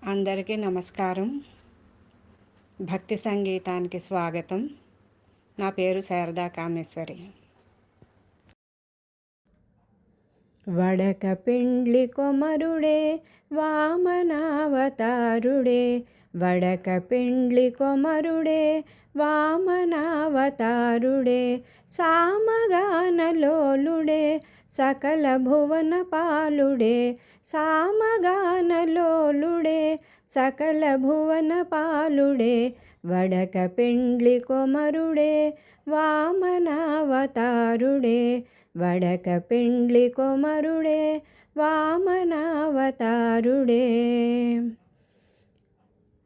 అందరికీ నమస్కారం. భక్తి సంగీతానికి స్వాగతం. నా పేరు శారదా కామేశ్వరి. వడక పిండ్లి కొమరుడే వామనావతారుడే, వడక పిండ్లి కొమరుడే వామనావతారుడే, సామగానలోలుడే సకల భువన పాలుడే, సామగానలోలుడే సకల భువన పాలుడే, వడక పిండ్లి కొమరుడే వామనావతారుడే, వడక పిండ్లి కొమరుడే వామనావతారుడే.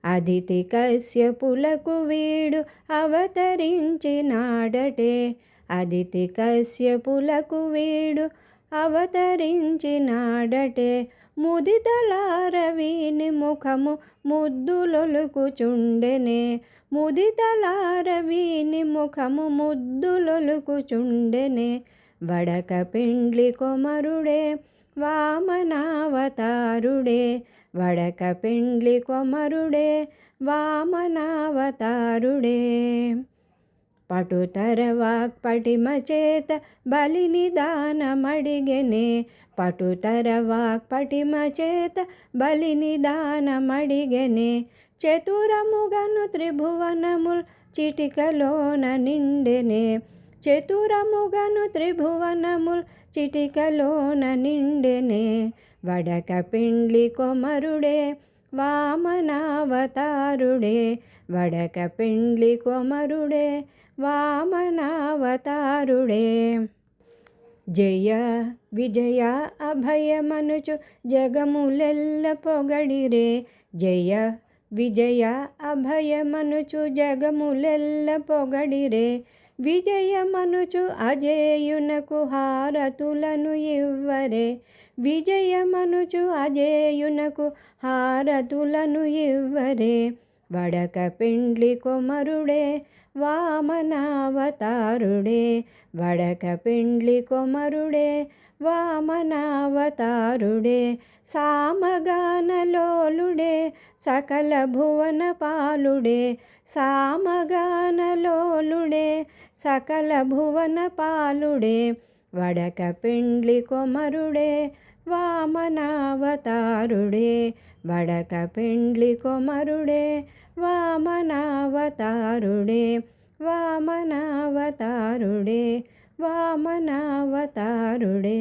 అదితి కశ్యపులకు వీడు అవతరించినాడటే, అదితి కశ్యపులకు వీడు అవతరించినాడటే, ముదితలార వీని ముఖము ముద్దులొలుకుచుండెనే, ముదితలార వీని ముఖము ముద్దులొలుకుచుండెనే, వడక పిండ్లి కొమరుడే వామనావతారుడే, వడక పిండ్లి కొమరుడే వామనావతారుడే. పటుతర వాక్పటిమ చేత బలిని దానమడిగెనే, పటుతర వాక్పటిమ చేత బలిని దానమడిగెనే, చతురముగను త్రిభువనముల్ చిటికలోన నిండెనే, చతురముగను త్రిభువనముల్ చిటికలోన నిండెనే, వడక పిండ్లి కొమరుడే వామనావతారుడే, వడక పిండ్లి కొమరుడే వామనావతారుడే. జయ విజయ అభయమనుచు జగములెల్ల పొగడిరే, జయ విజయ అభయమనుచు జగములెల్ల పొగడిరే, విజయమనుచు అజేయునకు హారతులను ఇవ్వరే, విజయమనుచు అజేయునకు హారతులను ఇవ్వరే, వడక పిండ్లి కొమరుడే వామనావతారుడే, వడక పిండ్లి కొమరుడే వామనావతారుడే, సామగానలోలుడే సకల భువన పాలుడే, సామగానలోలుడే సకల భువన పాలుడే, వడక పిండ్లి కొమరుడే వామనావతారుడే, వడక పిండ్లి కొమరుడే వామనావతారుడే, వామనావతారుడే, వామనావతారుడే.